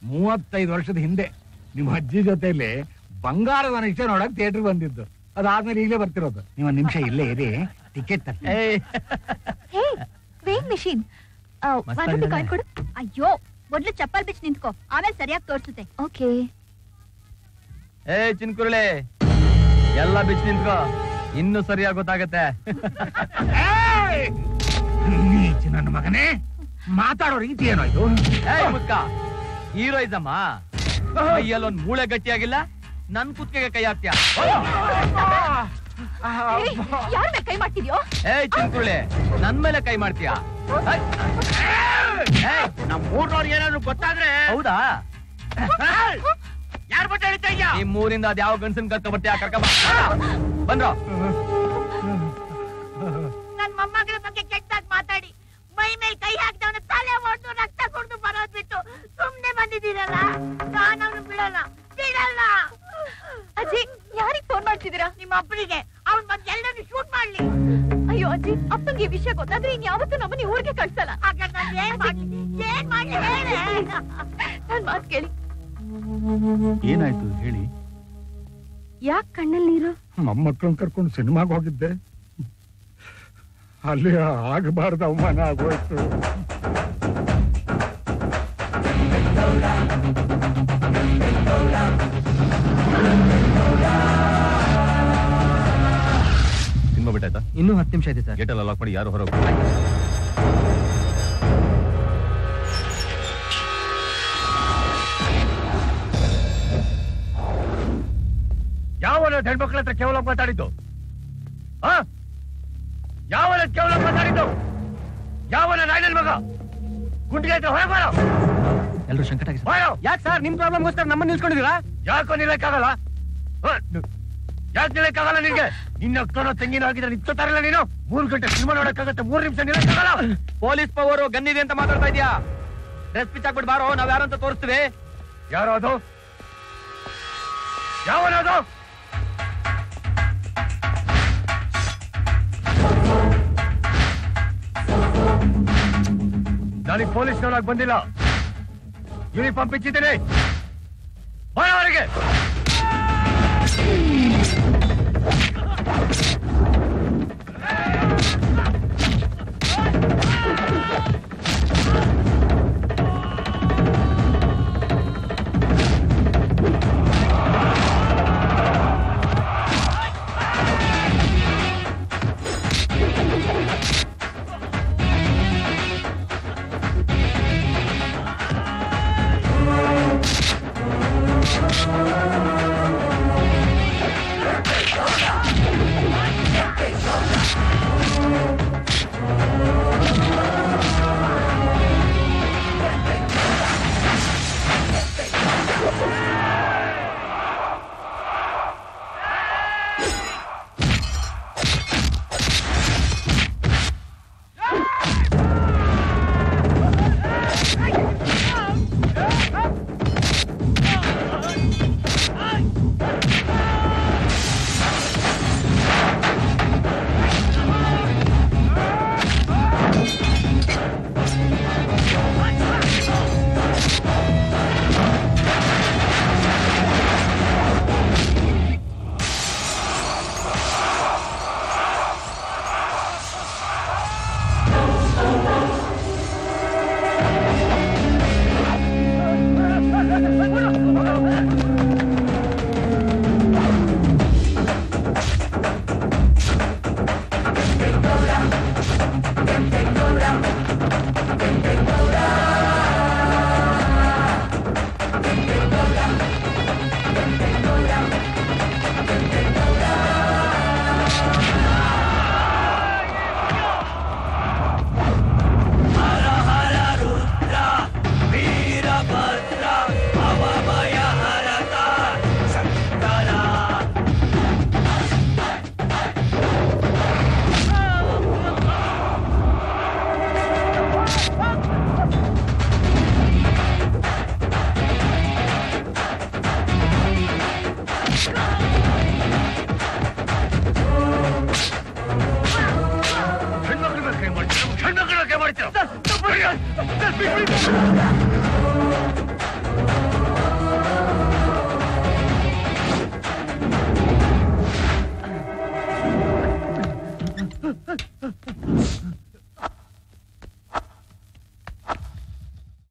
35 ವರ್ಷದ ಹಿಂದೆ ನಿಮ್ಮ ಅಜ್ಜಿ ಜೊತೆಲಿ ಬಂಗಾರದ ನಕ್ಷೆ ನೋಡಕ್ ಥಿಯೇಟರ್ ಬಂದಿದ್ದು. ಅದಾದ್ಮೇಲೆ ಈಗಲೇ ಬರ್ತಿರೋದು. ನೀವು ನಿಮಿಷ ಇಲ್ಲೇ ಇರಿ, ಟಿಕೆಟ್ ಮಿಷಿನ್ ಕೊಡು. ಅಯ್ಯೋ, ಮೊದ್ಲು ಚಪ್ಪಲ್ ಬಿಚ್ಚಿ ನಿಂತ್ಕೋ, ಆಮೇಲೆ ಸರಿಯಾಗಿ ತೋರ್ಸುತ್ತೆ. ಓಕೆ. ಚಿನ್ಕುರುಳೆ, ಎಲ್ಲ ಬಿಚ್ಚಿ ನಿಂತ್ಕೋ, ಇನ್ನು ಸರಿಯಾಗಿ ಗೊತ್ತಾಗತ್ತೆ. ನನ್ನ ಮಗನೇ, ಮಾತಾಡೋ ರೀತಿ ಏನೋ ಇದು? ಮುಕ್ಕ ಹೀರೋಯಿಸಮ್ಮ. ಕೈಯಲ್ಲೊಂದ್ ಮೂಳೆ ಗಟ್ಟಿಯಾಗಿಲ್ಲ, ನನ್ ಕುತ್ತಿಗೆಗೆ ಕೈ ಹಾಕ್ತೀಯ. ಯಾರ ಮೇಲೆ ಕೈ ಮಾಡ್ತಿದ್ಯೋ? ಚಿನ್ಕುರುಳೆ, ನನ್ ಮೇಲೆ ಕೈ ಮಾಡ್ತೀಯ? ನಮ್ ಊರ್ನವ್ರಿಗೆ ಏನಾದ್ರು ಗೊತ್ತಾದ್ರೆ? ಹೌದಾ? ಯಾರು ಬಟ್ಟ ನಿಮ್ ಊರಿಂದ ಅದ್ ಯಾವ ಗಂಡಸನ್ ಕರ್ಕ ಬರ್ತೀಯ? ಬಂದ್ರು. ನನ್ ಮೊಮ್ಮಗಳ ಬಗ್ಗೆ ಕೆಟ್ಟದಾಗಿ ಮಾತಾಡಿ ಮೈ ಮೇಲೆ ಕೈ ಹಾಕಿದವನ ತಲೆ ಹೊಡೆದು ರಕ್ತ ಕುಡಿದು ಬರೋದ್ ಬಿಟ್ಟು ಸುಮ್ನೆ ಬಂದಿದ್ದೀರಲ್ಲ, ನಾನು ಅವ್ನು ಬಿಡಲ್ಲ. ಅಜ್ಜಿ, ಯಾರಿಗ್ ಫೋನ್ ಮಾಡ್ತಿದ್ದೀರಾ? ನಿಮ್ಮ ಅಪ್ಪನಿಗೆ. ಅವ್ನ್ ಬಂದ್ ಎಲ್ಲರೂ ಶೂಟ್ ಮಾಡ್ಲಿ. ಅಯ್ಯೋ ಅಜ್ಜಿ, ಅಪ್ಪನಿಗೆ ಈ ವಿಷಯ ಗೊತ್ತಾದ್ರೆ ಇನ್ ಯಾವತ್ತೂ ನಮ್ಮನ್ನ ಊರಿಗೆ ಕಳ್ಸಲ್ಲ. ಏನ್ ಮಾಡ್ಲಿ ಹೇಳಿ. ನನ್ ಮಾತ್ ಕೇಳಿ. ಏನಾಯ್ತು ಹೇಳಿ. ಯಾಕೆ ಕಣ್ಣಲ್ಲಿ ನೀರು? ಮೊಮ್ಮಕ್ಕಳನ್ನ ಕರ್ಕೊಂಡು ಸಿನಿಮಾಗೆ ಹೋಗಿದ್ದೆ, ಅಲ್ಲಿ ಆಗಬಾರ್ದು ಅವಮಾನ ಆಗೋಯ್ತು. ಸಿನಿಮಾ ಬಿಟ್ಟಾಯ್ತಾ? ಇನ್ನೂ 10 ನಿಮಿಷ ಇದೆ ಸರ್. ಗೇಟ್ ಎಲ್ಲ ಲಾಕ್ ಮಾಡಿ, ಯಾರು ಹೊರಗೆ. ಯಾವನ ಹೆಣ್ಮಕ್ಳ ಹತ್ರ ಕೇವಲ ಮಾತಾಡಿದ್ದು? ಯಾವನ ಕೇವಲ ಮಾತಾಡಿದ್ದು? ಯಾವನ ನಾಯಿನ ಮಗ? ಗುಂಡಿಗೆ ಹತ್ರ ಹೊರಗೆ ಬರೋ. ಎಲ್ಲರೂ ಸಂಕಟ. ಯಾಕೆ ಸರ್, ನಿಮ್ ಪ್ರಾಬ್ಲಮ್ಗೋಸ್ಕರ ನಮ್ಮನ್ನ ನಿಲ್ಸ್ಕೊಂಡಿದ್ದೀರಾ? ಯಾಕೋ ನಿಲ್ಲಕ್ಕಾಗಲ್ಲ? ಯಾಕೆ ನಿಲ್ಲಕ್ಕಾಗಲ್ಲ ನಿನ್ಗೆ? ನಿನ್ನ ಅಕ್ಕನೋ ತೆಂಗಿನ ಆಗಿದ್ರೆ ನಿಂತಾರಲ್ಲ ನೀನು. 3 ಗಂಟೆ ಸಿನಿಮಾ ನೋಡಕ್ಕಾಗತ್ತೆ, 3 ನಿಮಿಷ ನಿಲ್ಲಕ್ಕಾಗಲ್ಲ. ಪೊಲೀಸ್ ಪವರು ಗನ್ನಿದೆ ಅಂತ ಮಾತಾಡ್ತಾ ಇದೀಯಾ? ಡ್ರೆಸ್ ಪಿಚ್ ಹಾಕ್ಬಿಟ್ಟು ಬಾರೋ, ನಾವ್ ಯಾರಂತ ತೋರಿಸ್ತೀವಿ. ಯಾರೋ ಅದು? ಯಾವನದು? ನನಗೆ ಪೊಲೀಸ್ ನೋಡಕ್ ಬಂದಿಲ್ಲ, ಯೂನಿಫಾರ್ಮ್ ಬಿಚ್ಚಿದ್ದೀನಿ. ಬರೋವರೆಗೆ